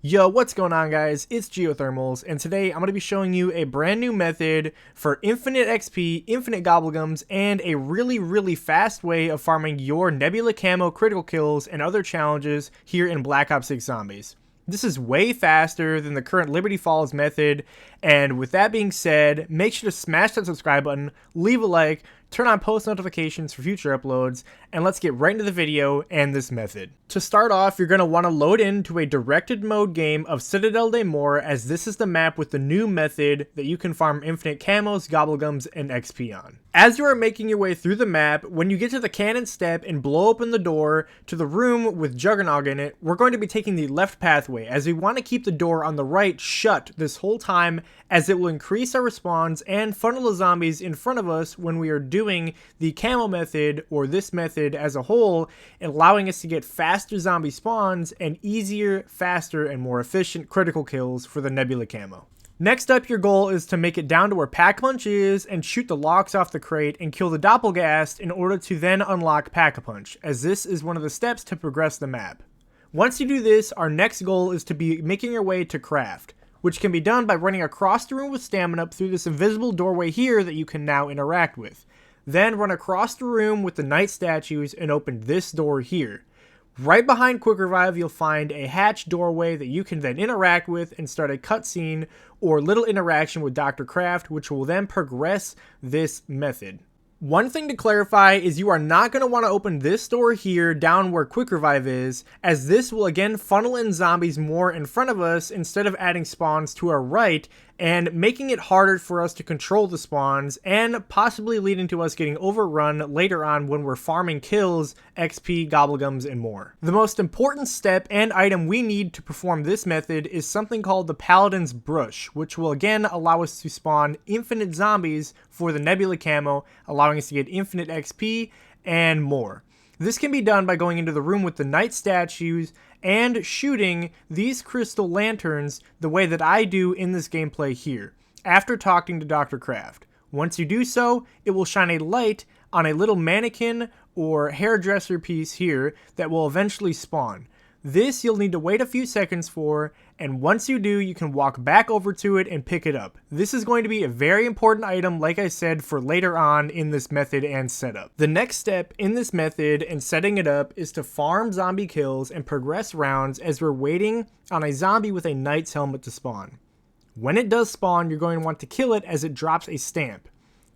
Yo, what's going on guys? It's Geothermals, and today I'm going to be showing you a brand new method for infinite XP, infinite gobblegums, and a really fast way of farming your Nebula Camo critical kills and other challenges here in Black Ops 6 Zombies. This is way faster than the current Liberty Falls method, and with that being said, make sure to smash that subscribe button, leave a like, turn on post notifications for future uploads, and let's get right into the video and this method. To start off, you're going to want to load into a directed mode game of Citadel de Mor, as this is the map with the new method that you can farm infinite camos, gobblegums, and XP on. As you are making your way through the map, when you get to the cannon step and blow open the door to the room with Juggernog in it, we're going to be taking the left pathway, as we want to keep the door on the right shut this whole time, as it will increase our respawns and funnel the zombies in front of us when we are doing the camo method, or this method as a whole, allowing us to get faster zombie spawns and easier, faster, and more efficient critical kills for the Nebula Camo. Next up, your goal is to make it down to where Pack-a-Punch is and shoot the locks off the crate and kill the Doppelgast in order to then unlock Pack-a-Punch, as this is one of the steps to progress the map. Once you do this, our next goal is to be making your way to Craft, which can be done by running across the room with stamina through this invisible doorway here that you can now interact with. Then run across the room with the knight statues and open this door here. Right behind Quick Revive, you'll find a hatch doorway that you can then interact with and start a cutscene or little interaction with Dr. Craft, which will then progress this method. One thing to clarify is you are not going to want to open this door here down where Quick Revive is, as this will again funnel in zombies more in front of us instead of adding spawns to our right, and making it harder for us to control the spawns and possibly leading to us getting overrun later on when we're farming kills, XP, gobblegums, and more. The most important step and item we need to perform this method is something called the Paladins Brooch, which will again allow us to spawn infinite zombies for the Nebula Camo, allowing us to get infinite XP and more. This can be done by going into the room with the knight statues and shooting these crystal lanterns the way that I do in this gameplay here, after talking to Dr. Craft. Once you do so, it will shine a light on a little mannequin or hairdresser piece here that will eventually spawn. This you'll need to wait a few seconds for, and once you do, you can walk back over to it and pick it up. This is going to be a very important item, like I said, for later on in this method and setup. The next step in this method and setting it up is to farm zombie kills and progress rounds as we're waiting on a zombie with a knight's helmet to spawn. When it does spawn, you're going to want to kill it as it drops a stamp.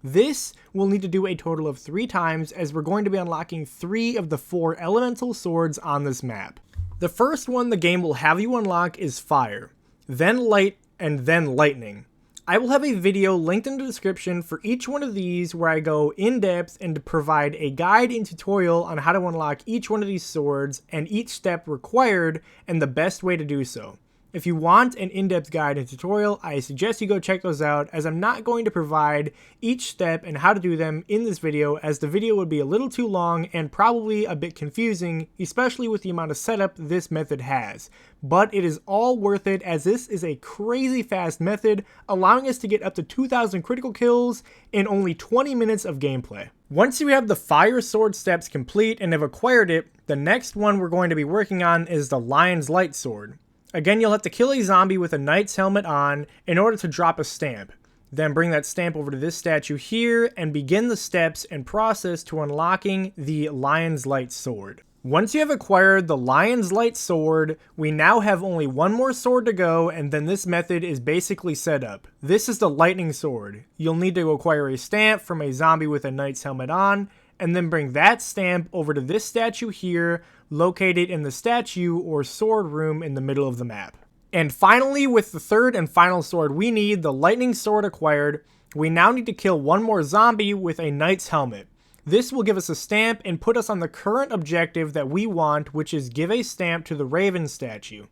This we'll need to do a total of 3 times, as we're going to be unlocking 3 of the 4 elemental swords on this map. The first one the game will have you unlock is Fire, then Light, and then Lightning. I will have a video linked in the description for each one of these where I go in depth and provide a guide and tutorial on how to unlock each one of these swords and each step required and the best way to do so. If you want an in-depth guide and tutorial, I suggest you go check those out, as I'm not going to provide each step and how to do them in this video, as the video would be a little too long and probably a bit confusing, especially with the amount of setup this method has. But it is all worth it, as this is a crazy fast method, allowing us to get up to 2,000 critical kills in only 20 minutes of gameplay. Once you have the Fire Sword steps complete and have acquired it, the next one we're going to be working on is the Lion's Light Sword. Again, you'll have to kill a zombie with a knight's helmet on in order to drop a stamp. Then bring that stamp over to this statue here and begin the steps and process to unlocking the Lion's Light Sword. Once you have acquired the Lion's Light Sword, we now have only one more sword to go, and then this method is basically set up. This is the Lightning Sword. You'll need to acquire a stamp from a zombie with a knight's helmet on, and then bring that stamp over to this statue here, located in the statue or sword room in the middle of the map. And finally, with the third and final sword we need, the Lightning Sword acquired, we now need to kill one more zombie with a knight's helmet. This will give us a stamp and put us on the current objective that we want, which is give a stamp to the Raven statue.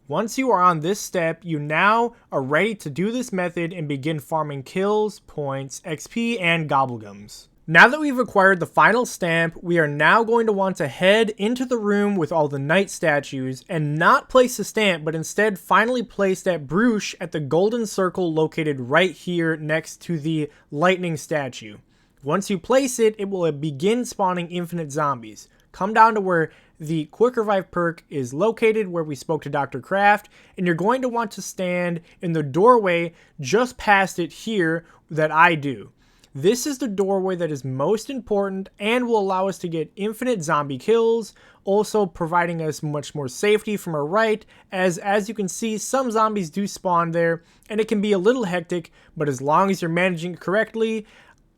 Once you are on this step, you now are ready to do this method and begin farming kills, points, XP, and gobblegums. Now that we've acquired the final stamp, we are now going to want to head into the room with all the knight statues and not place the stamp, but instead finally place that Brooch at the golden circle located right here next to the lightning statue. Once you place it, it will begin spawning infinite zombies. Come down to where the Quick Revive perk is located where we spoke to Dr. Kraft, and you're going to want to stand in the doorway just past it here that I do. This is the doorway that is most important and will allow us to get infinite zombie kills, also providing us much more safety from our right, as you can see, some zombies do spawn there, and it can be a little hectic, but as long as you're managing it correctly,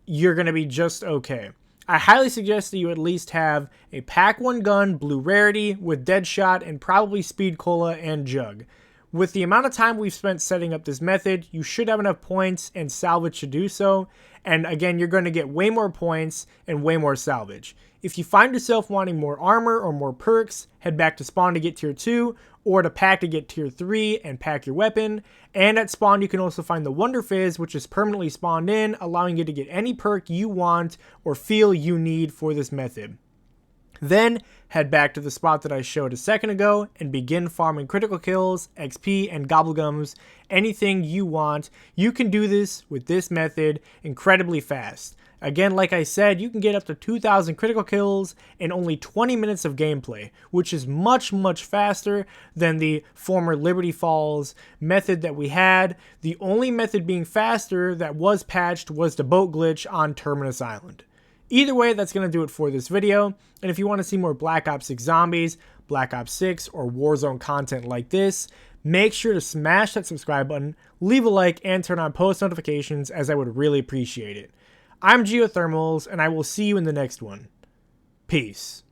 you're going to be just okay. I highly suggest that you at least have a Pack 1 gun, blue rarity, with Deadshot, and probably Speed Cola and Jug. With the amount of time we've spent setting up this method, you should have enough points and salvage to do so. And again, you're going to get way more points and way more salvage. If you find yourself wanting more armor or more perks, head back to spawn to get tier 2, or to pack to get tier 3 and pack your weapon. And at spawn, you can also find the Wonder Fizz, which is permanently spawned in, allowing you to get any perk you want or feel you need for this method. Then head back to the spot that I showed a second ago and begin farming critical kills, XP, and gobblegums. Anything you want. You can do this with this method incredibly fast. Again, like I said, you can get up to 2,000 critical kills in only 20 minutes of gameplay, which is much faster than the former Liberty Falls method that we had. The only method being faster that was patched was the boat glitch on Terminus Island. Either way, that's going to do it for this video, and if you want to see more Black Ops 6 Zombies, Black Ops 6, or Warzone content like this, make sure to smash that subscribe button, leave a like, and turn on post notifications, as I would really appreciate it. I'm Geothermals, and I will see you in the next one. Peace.